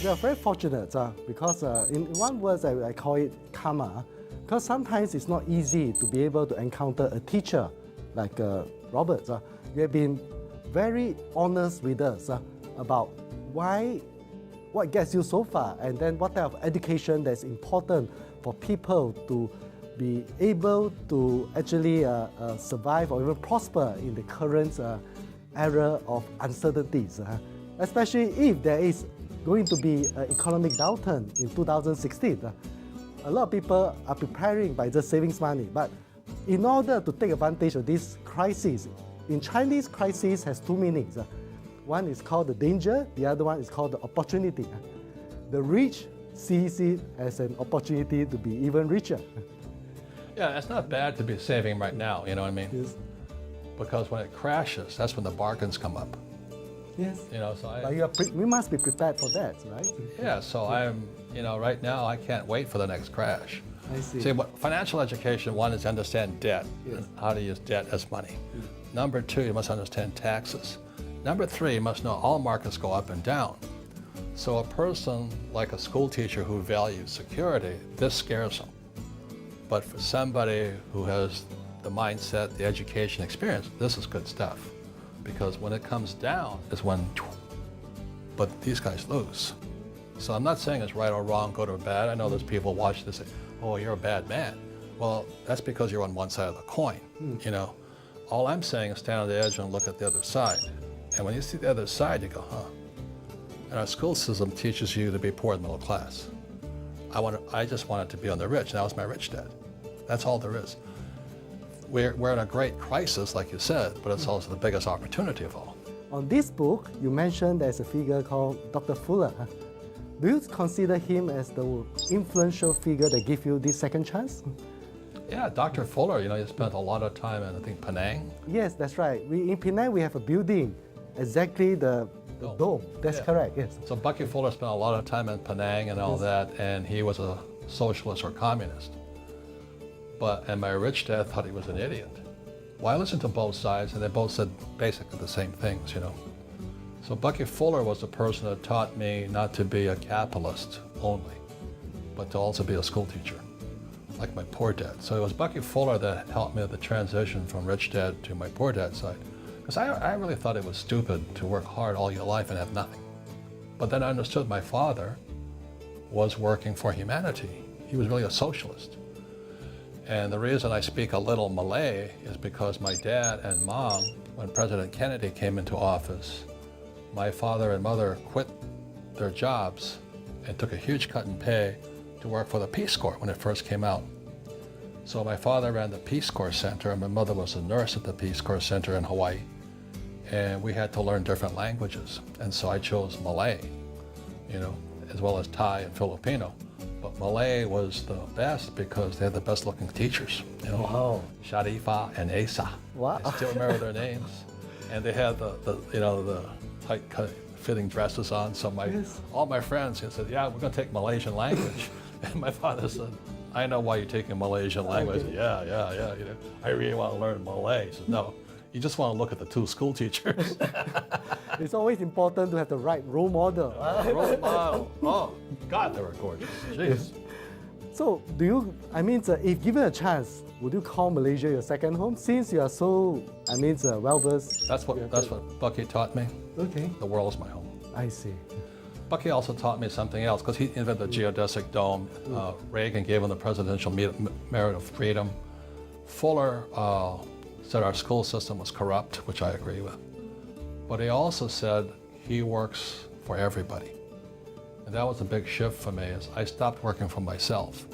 We are very fortunate because in one word I call it karma. Because sometimes it's not easy to be able to encounter a teacher like Robert. You have been very honest with us about what gets you so far, and then what type of education that's important for people to be able to actually survive or even prosper in the current era of uncertainties. Especially if there is going to be an economic downturn in 2016. A lot of people are preparing by just savings money, but in order to take advantage of this crisis, in Chinese, crisis has two meanings. One is called the danger, the other one is called the opportunity. The rich sees it as an opportunity to be even richer. Yeah, it's not bad to be saving right now, you know what I mean? Yes. Because when it crashes, that's when the bargains come up. Yes. You know, so we must be prepared for that, right? Yeah, so I'm, right now I can't wait for the next crash. I see. See, what financial education, one is to understand debt, Yes. and how to use debt as money. Number two, you must understand taxes. Number three, you must know all markets go up and down. So a person like a school teacher who values security, this scares them. But for somebody who has the mindset, the education experience, this is good stuff. Because when it comes down is when, but these guys lose. So I'm not saying it's right or wrong, good or bad. I know there's people watch this and say, oh, you're a bad man. Well, that's because you're on one side of the coin, All I'm saying is stand on the edge and look at the other side. And when you see the other side, you go, huh. And our school system teaches you to be poor and middle class. I just wanted to be on the rich, and that was my rich dad. That's all there is. We're in a great crisis, like you said, but it's also the biggest opportunity of all. On this book, you mentioned there's a figure called Dr. Fuller. Do you consider him as the influential figure that gave you this second chance? Yeah, Dr. Fuller, he spent a lot of time in, I think, Penang. Yes, that's right. In Penang, we have a building, exactly the dome. That's correct, yes. So Bucky Fuller spent a lot of time in Penang and all that, and he was a socialist or communist. And my rich dad thought he was an idiot. Well, I listened to both sides, and they both said basically the same things, So Bucky Fuller was the person that taught me not to be a capitalist only, but to also be a school teacher, like my poor dad. So it was Bucky Fuller that helped me with the transition from rich dad to my poor dad side. Because I really thought it was stupid to work hard all your life and have nothing. But then I understood my father was working for humanity. He was really a socialist. And the reason I speak a little Malay is because my dad and mom, when President Kennedy came into office, my father and mother quit their jobs and took a huge cut in pay to work for the Peace Corps when it first came out. So my father ran the Peace Corps Center, and my mother was a nurse at the Peace Corps Center in Hawaii. And we had to learn different languages. And so I chose Malay, as well as Thai and Filipino. But Malay was the best because they had the best looking teachers, Wow. Sharifa and Asa. Wow. I still remember their names. And they had the tight fitting dresses on. So all my friends said, yeah, we're going to take Malaysian language. And my father said, I know why you're taking Malaysian language. Okay. I said, yeah. I really want to learn Malay. He said, no, you just want to look at the two school teachers. It's always important to have the right role model. Role model. Oh, God, they were gorgeous. Jeez. So if given a chance, would you call Malaysia your second home? Since you are so, well-versed. That's what Bucky taught me. Okay. The world is my home. I see. Bucky also taught me something else because he invented the geodesic dome. Reagan gave him the Presidential Merit of Freedom. Fuller said our school system was corrupt, which I agree with. But he also said he works for everybody. And that was a big shift for me, is I stopped working for myself.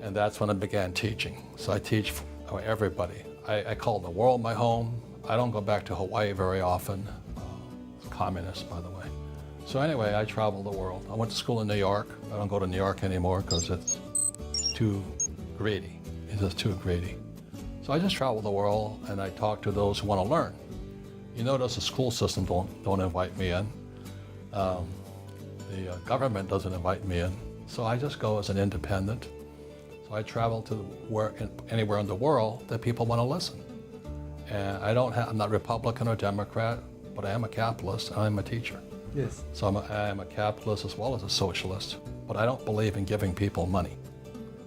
And that's when I began teaching. So I teach for everybody. I call the world my home. I don't go back to Hawaii very often. It's communist, by the way. So anyway, I travel the world. I went to school in New York. I don't go to New York anymore because it's too greedy. It's just too greedy. So I just travel the world and I talk to those who want to learn. You notice the school system don't invite me in. The government doesn't invite me in. So I just go as an independent. So I travel to anywhere in the world that people want to listen. And I'm not Republican or Democrat, but I am a capitalist and I'm a teacher. Yes. So I am a capitalist as well as a socialist, but I don't believe in giving people money.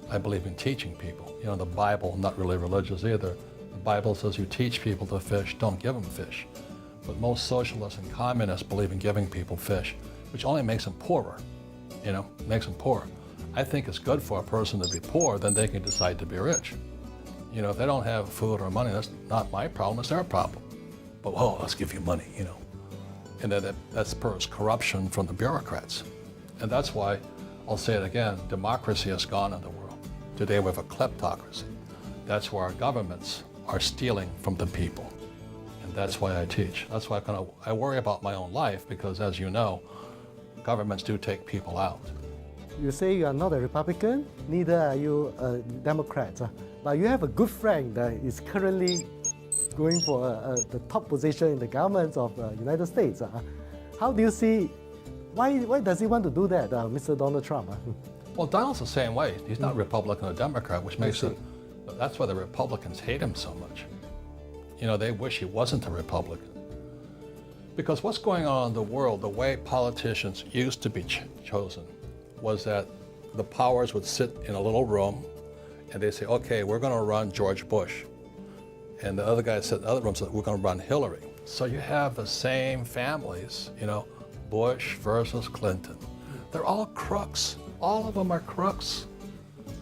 I believe in teaching people. You know, the Bible, I'm not really religious either. The Bible says you teach people to fish, don't give them fish. But most socialists and communists believe in giving people fish, which only makes them poorer, you know, makes them poor. I think it's good for a person to be poor, then they can decide to be rich. You know, if they don't have food or money, that's not my problem, it's their problem. But, oh, let's give you money, you know. And then that spurs corruption from the bureaucrats. And that's why, I'll say it again, democracy has gone in the world. Today we have a kleptocracy. That's where our governments are stealing from the people. And that's why I teach. That's why I worry about my own life, because as you know, governments do take people out. You say you are not a Republican, neither are you a Democrat, but you have a good friend that is currently going for the top position in the government of the United States. How do you see, why does he want to do that, Mr. Donald Trump? Well, Donald's the same way. He's not Republican or Democrat, which makes it, that's why the Republicans hate him so much. You know, they wish he wasn't a Republican. Because what's going on in the world, the way politicians used to be chosen, was that the powers would sit in a little room and they say, okay, we're going to run George Bush. And the other guy said in the other room said, we're going to run Hillary. So you have the same families, you know, Bush versus Clinton. They're all crooks. All of them are crooks.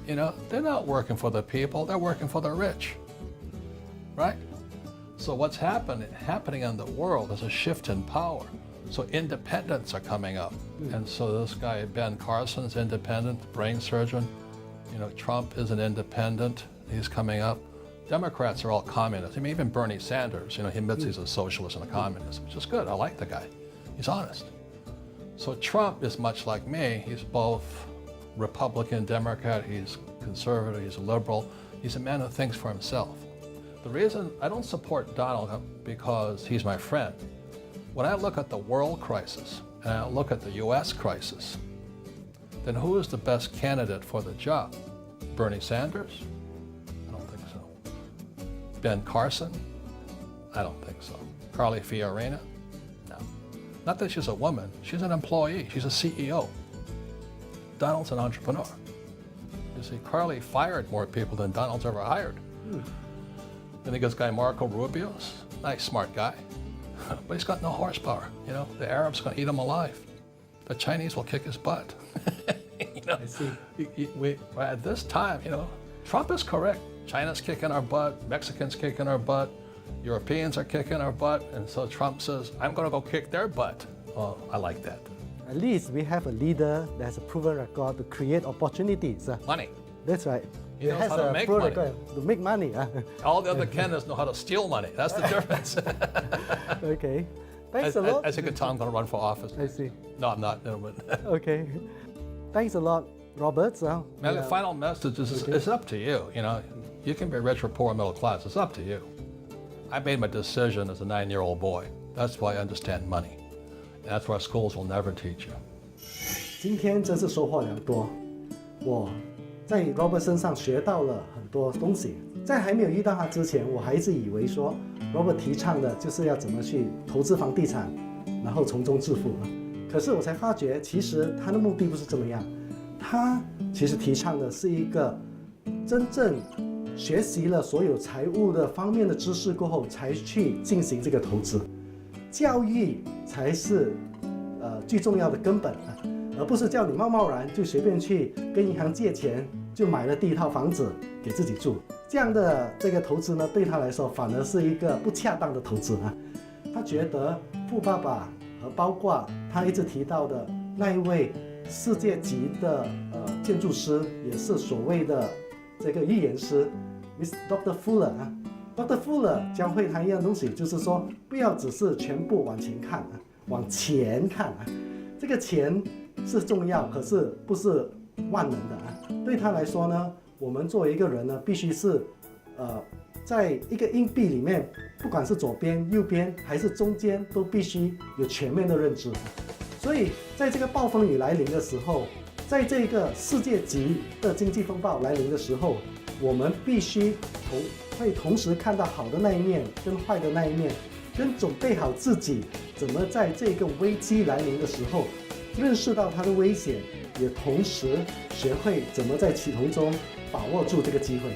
You know, they're not working for the people, they're working for the rich, right? So what's happening in the world is a shift in power. So independents are coming up. And so this guy, Ben Carson's independent, brain surgeon. You know, Trump is an independent, he's coming up. Democrats are all communists. I mean, even Bernie Sanders, you know, he admits he's a socialist and a communist, which is good. I like the guy. He's honest. So Trump is much like me. He's both Republican, Democrat, he's conservative, he's a liberal. He's a man who thinks for himself. The reason I don't support Donald because he's my friend. When I look at the world crisis and I look at the US crisis, then who is the best candidate for the job? Bernie Sanders? I don't think so. Ben Carson? I don't think so. Carly Fiorina? No. Not that she's a woman, she's an employee, she's a CEO. Donald's an entrepreneur. You see, Carly fired more people than Donald's ever hired. I think this guy Marco Rubio's nice, smart guy, but he's got no horsepower. You know, the Arabs gonna eat him alive. The Chinese will kick his butt. You know, I see. At this time, you know, Trump is correct. China's kicking our butt, Mexicans kicking our butt, Europeans are kicking our butt, and so Trump says, I'm gonna go kick their butt. Oh, I like that. At least we have a leader that has a proven record to create opportunities. Money. That's right. He knows how to make money. To make money. All the other candidates know how to steal money. That's the difference. Okay. Thanks a lot. I think Tom, I'm going to run for office. I see. No, I'm not. Okay. Thanks a lot, Robert. Man, the final message is it's up to you. You know, you can be rich or poor, middle class. It's up to you. I made my decision as a 9-year-old boy. That's why I understand money. And that's why schools will never teach you. 今天真是收获良多，我在 Robert 身上学到了很多东西。在还没有遇到他之前，我还一直以为说 Robert 提倡的就是要怎么去投资房地产，然后从中致富。可是我才发觉，其实他的目的不是这么样，他其实提倡的是一个真正学习了所有财务的方面的知识过后，才去进行这个投资。教育才是最重要的根本啊，而不是叫你贸然就随便去跟银行借钱，就买了第一套房子给自己住。这样的这个投资呢，对他来说反而是一个不恰当的投资啊。他觉得富爸爸和包括他一直提到的那一位世界级的建筑师，也是所谓的这个预言师 Dr. Fuller 啊。Dr. Fuller 教会他一样东西，就是说不要只是全部往前看啊，往前看啊。这个钱是重要，可是不是万能的啊。对他来说呢，我们作为一个人呢，必须是在一个硬币里面，不管是左边、右边还是中间，都必须有全面的认知。所以在这个暴风雨来临的时候，在这个世界级的经济风暴来临的时候，我们必须会同时看到好的那一面跟坏的那一面，跟准备好自己怎么在这个危机来临的时候认识到它的危险，也同时学会怎么在启动中把握住这个机会。